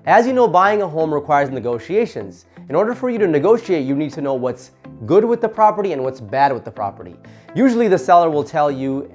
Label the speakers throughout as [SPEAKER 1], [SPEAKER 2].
[SPEAKER 1] As you know, buying a home requires negotiations. In order for you to negotiate, you need to know what's good with the property and what's bad with the property. Usually the seller will tell you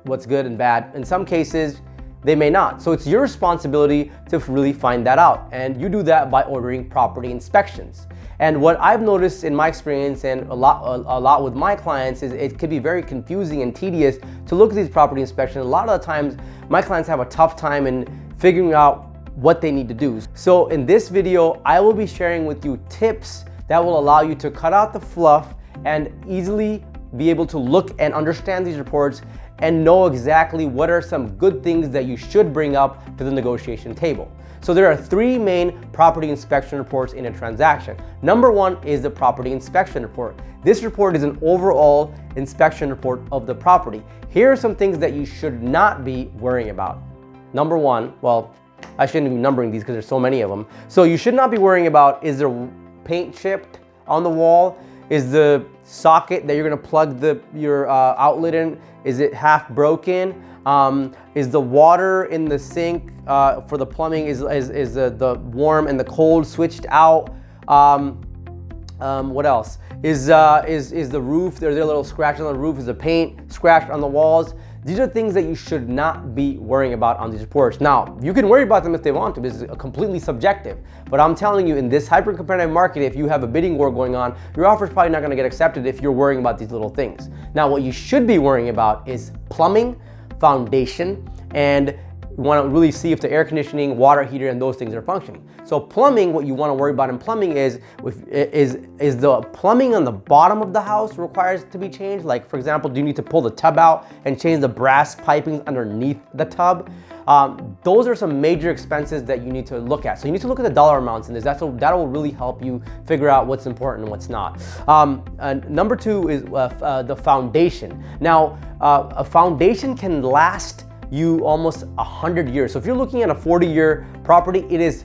[SPEAKER 1] what's good and bad. In some cases, they may not. So it's your responsibility to really find that out. And you do that by ordering property inspections. And what I've noticed in my experience and a lot with my clients is it can be very confusing and tedious to look at these property inspections. A lot of the times my clients have a tough time in figuring out what they need to do. So in this video, I will be sharing with you tips that will allow you to cut out the fluff and easily be able to look and understand these reports and know exactly what are some good things that you should bring up to the negotiation table. So there are three main property inspection reports in a transaction. Number one is the property inspection report. This report is an overall inspection report of the property. Here are some things that you should not be worrying about. Number one, well, I shouldn't be numbering these because there's so many of them. So you should not be worrying about, is there paint chipped on the wall? Is the socket that you're gonna plug your outlet in, is it half broken? Is the water in the sink for the plumbing, is the warm and the cold switched out? What else? Is the roof, there's a little scratch on the roof, is the paint scratched on the walls? These are things that you should not be worrying about on these reports. Now, you can worry about them if they want to, this is completely subjective. But I'm telling you, in this hyper-competitive market, if you have a bidding war going on, your offer is probably not gonna get accepted if you're worrying about these little things. Now, what you should be worrying about is plumbing, foundation, and you want to really see if the air conditioning, water heater, and those things are functioning. So plumbing, what you want to worry about in plumbing is the plumbing on the bottom of the house requires to be changed? Like, for example, do you need to pull the tub out and change the brass piping underneath the tub? Those are some major expenses that you need to look at. So you need to look at the dollar amounts in this. That will really help you figure out what's important and what's not. Number two is the foundation. Now, a foundation can last you almost 100 years. So if you're looking at a 40-year property, it is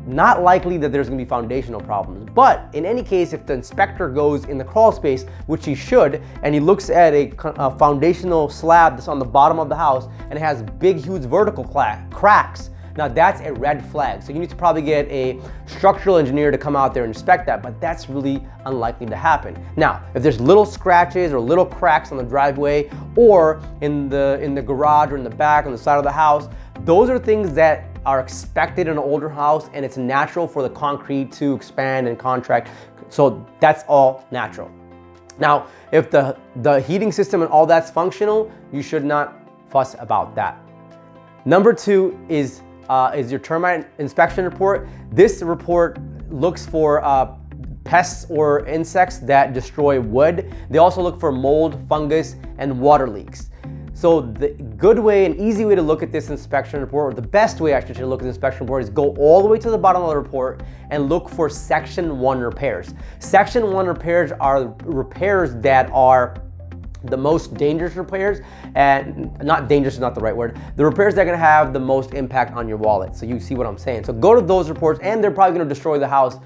[SPEAKER 1] not likely that there's gonna be foundational problems. But in any case, if the inspector goes in the crawl space, which he should, and he looks at a foundational slab that's on the bottom of the house and it has big, huge vertical cracks, now that's a red flag. So you need to probably get a structural engineer to come out there and inspect that, but that's really unlikely to happen. Now, if there's little scratches or little cracks on the driveway or in the garage or in the back on the side of the house, those are things that are expected in an older house, and it's natural for the concrete to expand and contract. So that's all natural. Now, if the heating system and all that's functional, you should not fuss about that. Number two is your termite inspection report. This report looks for pests or insects that destroy wood. They also look for mold, fungus, and water leaks. So the good way and easy way to look at this inspection report, or the best way actually to look at the inspection report, is go all the way to the bottom of the report and look for Section 1 repairs. Section 1 repairs are repairs that are the most dangerous repairs, and not dangerous is not the right word, the repairs that are gonna have the most impact on your wallet. So you see what I'm saying. So go to those reports, and they're probably gonna destroy the house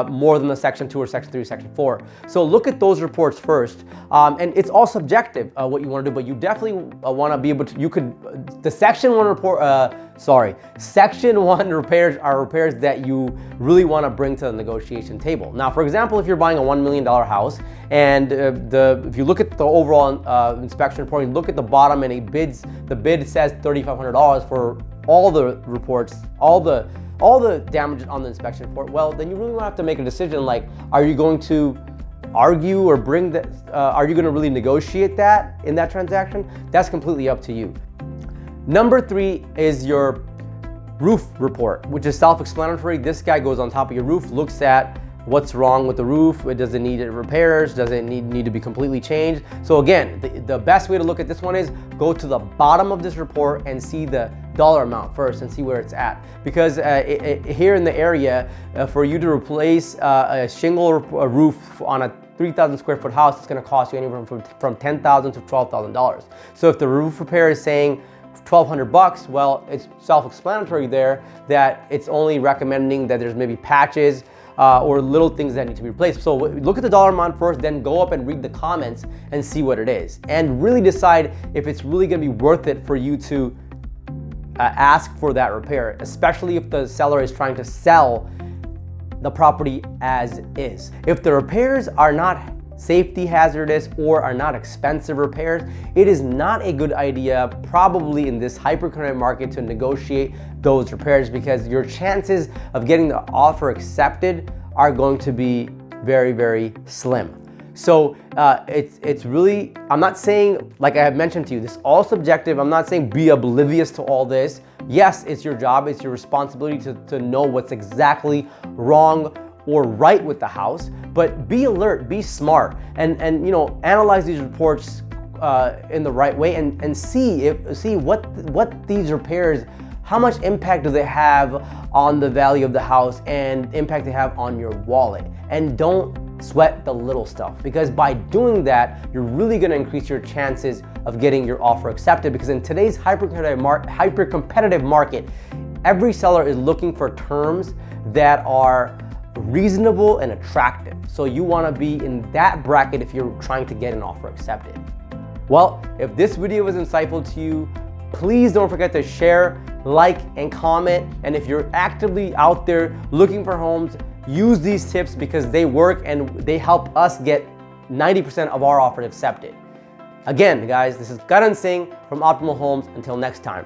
[SPEAKER 1] more than the Section 2 or Section 3 or Section 4. So look at those reports first. And it's all subjective what you wanna do, but you definitely wanna be able to, the Section 1 report, Section 1 repairs are repairs that you really wanna bring to the negotiation table. Now, for example, if you're buying a $1 million house, and if you look at the overall inspection report, and look at the bottom, and the bid says $3,500 for all the reports, all the damages on the inspection report, well, then you really want to have to make a decision, like, are you going to argue or bring that, are you going to really negotiate that in that transaction? That's completely up to you. Number three is your roof report, which is self-explanatory. This guy goes on top of your roof, looks at what's wrong with the roof. Does it need repairs? Does it need to be completely changed? So again, the best way to look at this one is go to the bottom of this report and see the dollar amount first and see where it's at. Because here in the area, for you to replace a shingle roof on a 3,000 square foot house, it's gonna cost you anywhere from $10,000 to $12,000. So if the roof repair is saying $1,200, well, it's self-explanatory there that it's only recommending that there's maybe patches or little things that need to be replaced. So look at the dollar amount first, then go up and read the comments and see what it is. And really decide if it's really gonna be worth it for you to ask for that repair, especially if the seller is trying to sell the property as is. If the repairs are not safety hazardous or are not expensive repairs, it is not a good idea probably in this hyper-competitive market to negotiate those repairs, because your chances of getting the offer accepted are going to be very, very slim. So it's really, I'm not saying, like I have mentioned to you, this is all subjective. I'm not saying be oblivious to all this. Yes, it's your job, it's your responsibility to know what's exactly wrong or right with the house, but be alert, be smart, and analyze these reports in the right way, and see what these repairs, how much impact do they have on the value of the house and impact they have on your wallet. And don't sweat the little stuff, because by doing that, you're really going to increase your chances of getting your offer accepted, because in today's hyper-competitive market, every seller is looking for terms that are reasonable and attractive. So you want to be in that bracket if you're trying to get an offer accepted. Well, if this video was insightful to you, please don't forget to share, like, and comment. And if you're actively out there looking for homes, use these tips, because they work and they help us get 90% of our offers accepted. Again, guys, this is Karan Singh from Optimal Homes. Until next time.